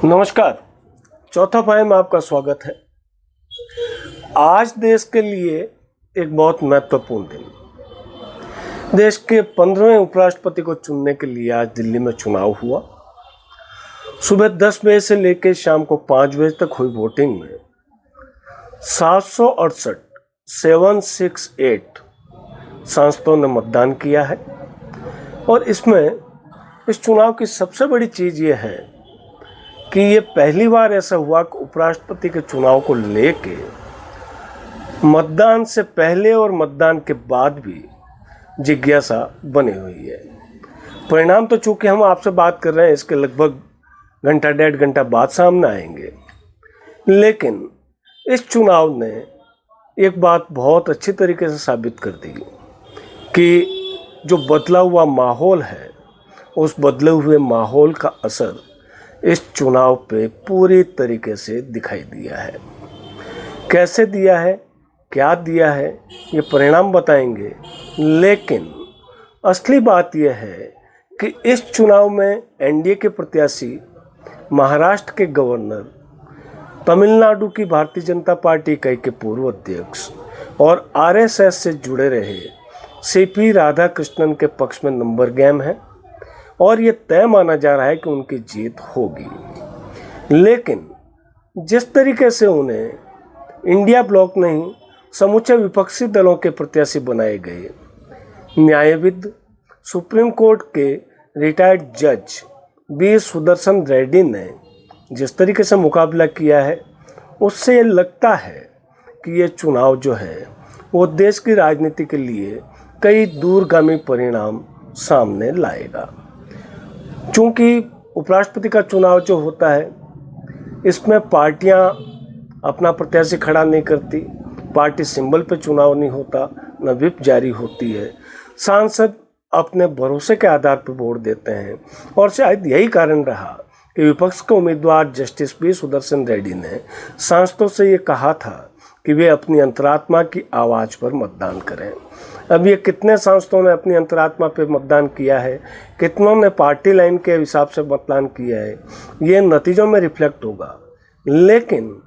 नमस्कार। चौथा पाई में आपका स्वागत है। आज देश के लिए एक बहुत महत्वपूर्ण दिन। देश के 15वें उपराष्ट्रपति को चुनने के लिए आज दिल्ली में चुनाव हुआ। सुबह 10 बजे से लेकर शाम को 5 बजे तक हुई वोटिंग में 768 सांसदों ने मतदान किया है। और इसमें इस चुनाव की सबसे बड़ी चीज़ ये है कि ये पहली बार ऐसा हुआ कि उपराष्ट्रपति के चुनाव को लेके मतदान से पहले और मतदान के बाद भी जिज्ञासा बनी हुई है। परिणाम तो चूंकि हम आपसे बात कर रहे हैं इसके लगभग घंटा डेढ़ घंटा बाद सामने आएंगे, लेकिन इस चुनाव ने एक बात बहुत अच्छी तरीके से साबित कर दी कि जो बदला हुआ माहौल है, उस बदले हुए माहौल का असर इस चुनाव पे पूरी तरीके से दिखाई दिया है। कैसे दिया है, क्या दिया है, ये परिणाम बताएंगे। लेकिन असली बात यह है कि इस चुनाव में एनडीए के प्रत्याशी, महाराष्ट्र के गवर्नर, तमिलनाडु की भारतीय जनता पार्टी इकाई के पूर्व अध्यक्ष और आरएसएस से जुड़े रहे सीपी राधाकृष्णन के पक्ष में नंबर गेम है और ये तय माना जा रहा है कि उनकी जीत होगी। लेकिन जिस तरीके से उन्हें इंडिया ब्लॉक नहीं, समूचे विपक्षी दलों के प्रत्याशी बनाए गए, न्यायविद, सुप्रीम कोर्ट के रिटायर्ड जज बी सुदर्शन रेड्डी ने जिस तरीके से मुकाबला किया है, उससे ये लगता है कि ये चुनाव जो है वो देश की राजनीति के लिए कई दूरगामी परिणाम सामने लाएगा। चूँकि उपराष्ट्रपति का चुनाव जो होता है, इसमें पार्टियां अपना प्रत्याशी खड़ा नहीं करती, पार्टी सिंबल पे चुनाव नहीं होता, न व्हिप जारी होती है। सांसद अपने भरोसे के आधार पर वोट देते हैं और शायद यही कारण रहा कि विपक्ष के उम्मीदवार जस्टिस बी सुदर्शन रेड्डी ने सांसदों से ये कहा था कि वे अपनी अंतरात्मा की आवाज़ पर मतदान करें। अब ये कितने सांसदों ने अपनी अंतरात्मा पे मतदान किया है, कितनों ने पार्टी लाइन के हिसाब से मतदान किया है, ये नतीजों में रिफ्लेक्ट होगा। लेकिन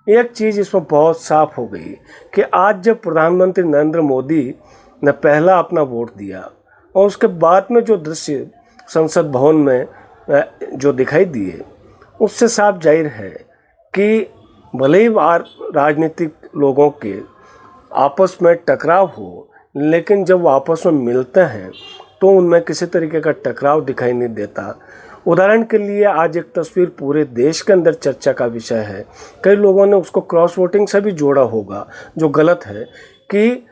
एक चीज़ इसमें बहुत साफ हो गई कि आज जब प्रधानमंत्री नरेंद्र मोदी ने पहला अपना वोट दिया और उसके बाद में जो दृश्य संसद भवन में जो दिखाई दिए, उससे साफ जाहिर है कि भले ही राजनीतिक लोगों के आपस में टकराव हो, लेकिन जब वो आपस में मिलते हैं तो उनमें किसी तरीके का टकराव दिखाई नहीं देता। उदाहरण के लिए आज एक तस्वीर पूरे देश के अंदर चर्चा का विषय है। कई लोगों ने उसको क्रॉस वोटिंग से भी जोड़ा होगा, जो गलत है, कि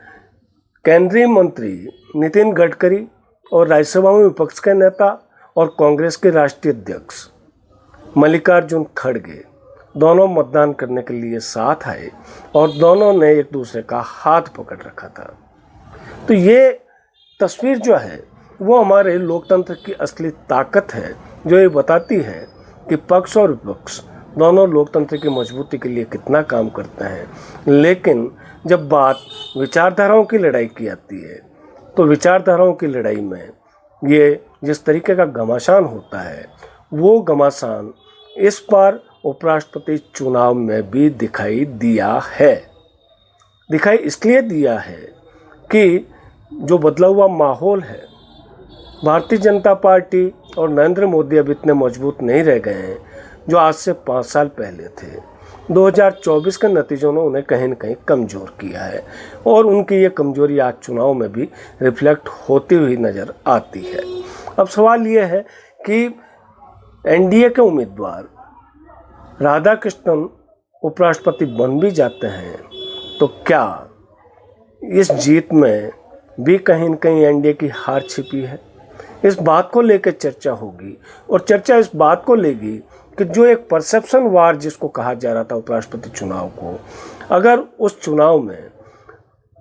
केंद्रीय मंत्री नितिन गडकरी और राज्यसभा में विपक्ष के नेता और कांग्रेस के राष्ट्रीय अध्यक्ष मल्लिकार्जुन खड़गे दोनों मतदान करने के लिए साथ आए और दोनों ने एक दूसरे का हाथ पकड़ रखा था। तो ये तस्वीर जो है वो हमारे लोकतंत्र की असली ताकत है, जो ये बताती है कि पक्ष और विपक्ष दोनों लोकतंत्र की मजबूती के लिए कितना काम करते हैं। लेकिन जब बात विचारधाराओं की लड़ाई की आती है, तो विचारधाराओं की लड़ाई में ये जिस तरीके का घमासान होता है, वो घमासान इस बार उपराष्ट्रपति चुनाव में भी दिखाई दिया है। दिखाई इसलिए दिया है कि जो बदला हुआ माहौल है, भारतीय जनता पार्टी और नरेंद्र मोदी अब इतने मजबूत नहीं रह गए हैं जो आज से 5 साल पहले थे। 2024 के नतीजों ने उन्हें कहीं न कहीं कमज़ोर किया है और उनकी ये कमज़ोरी आज चुनाव में भी रिफ्लेक्ट होती हुई नज़र आती है। अब सवाल ये है कि एनडीए के उम्मीदवार राधाकृष्णन उपराष्ट्रपति बन भी जाते हैं तो क्या इस जीत में भी कहीं न कहीं एनडीए की हार छिपी है? इस बात को लेकर चर्चा होगी और चर्चा इस बात को लेगी कि जो एक परसेप्शन वार जिसको कहा जा रहा था उपराष्ट्रपति चुनाव को, अगर उस चुनाव में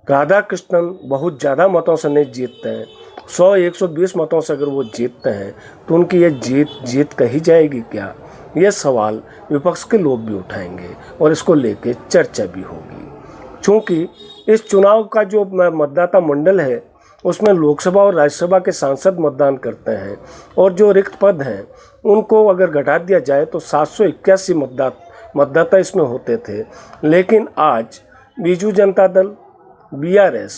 राधाकृष्णन बहुत ज़्यादा मतों से नहीं जीतते हैं, 100-120 मतों से अगर वो जीतते हैं, तो उनकी ये जीत कही जाएगी क्या? ये सवाल विपक्ष के लोग भी उठाएंगे और इसको लेकर चर्चा भी होगी। चूँकि इस चुनाव का जो मतदाता मंडल है, उसमें लोकसभा और राज्यसभा के सांसद मतदान करते हैं और जो रिक्त पद हैं उनको अगर घटा दिया जाए तो 781 मतदाता इसमें होते थे। लेकिन आज बीजू जनता दल, BRS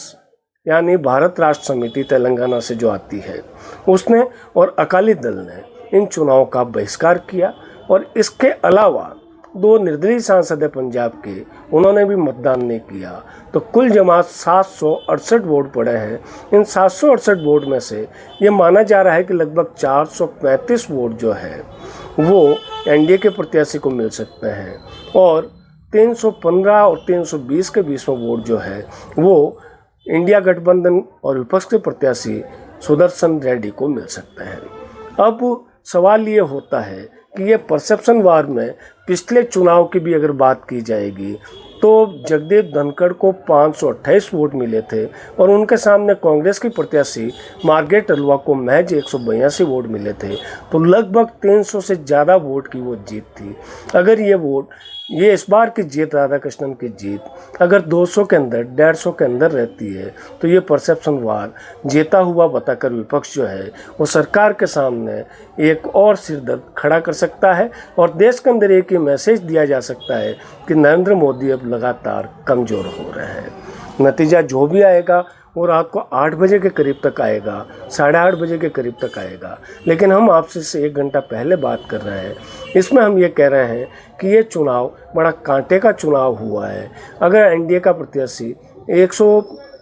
यानी भारत राष्ट्र समिति तेलंगाना से जो आती है, उसने और अकाली दल ने इन चुनावों का बहिष्कार किया। और इसके अलावा 2 निर्दलीय सांसद है पंजाब के, उन्होंने भी मतदान नहीं किया। तो कुल जमात 768 वोट पड़े हैं। इन 768 वोट में से ये माना जा रहा है कि लगभग 435 वोट जो है वो NDA के प्रत्याशी को मिल सकते हैं और 315 और 320 के बीच में वोट जो है वो इंडिया गठबंधन और विपक्ष के प्रत्याशी सुदर्शन रेड्डी को मिल सकते हैं। अब सवाल ये होता है कि ये परसेप्शन वार में पिछले चुनाव की भी अगर बात की जाएगी तो जगदीप धनखड़ को 528 वोट मिले थे और उनके सामने कांग्रेस की प्रत्याशी मार्गरेट अल्वा को महज 182 वोट मिले थे। तो लगभग 300 से ज़्यादा वोट की वो जीत थी। अगर ये इस बार की जीत, राधाकृष्णन की जीत अगर 200 के अंदर, 150 के अंदर रहती है तो ये परसेप्शन वार जीता हुआ बताकर विपक्ष जो है वो सरकार के सामने एक और सिरदर्द खड़ा कर सकता है और देश के अंदर एक ही मैसेज दिया जा सकता है कि नरेंद्र मोदी अब लगातार कमज़ोर हो रहे हैं। नतीजा जो भी आएगा वो रात को 8 बजे के करीब तक आएगा, 8:30 बजे के करीब तक आएगा। लेकिन हम आपसे से 1 घंटा पहले बात कर रहे हैं। इसमें हम ये कह रहे हैं कि ये चुनाव बड़ा कांटे का चुनाव हुआ है। अगर NDA का प्रत्याशी 100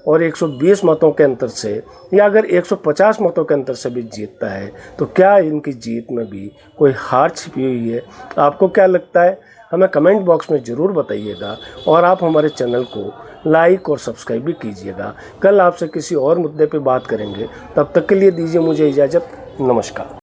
और 120 मतों के अंतर से या अगर 150 मतों के अंतर से भी जीतता है तो क्या इनकी जीत में भी कोई हार छिपी हुई है? आपको क्या लगता है? हमें कमेंट बॉक्स में ज़रूर बताइएगा और आप हमारे चैनल को लाइक और सब्सक्राइब भी कीजिएगा। कल आपसे किसी और मुद्दे पे बात करेंगे, तब तक के लिए दीजिए मुझे इजाज़त। नमस्कार।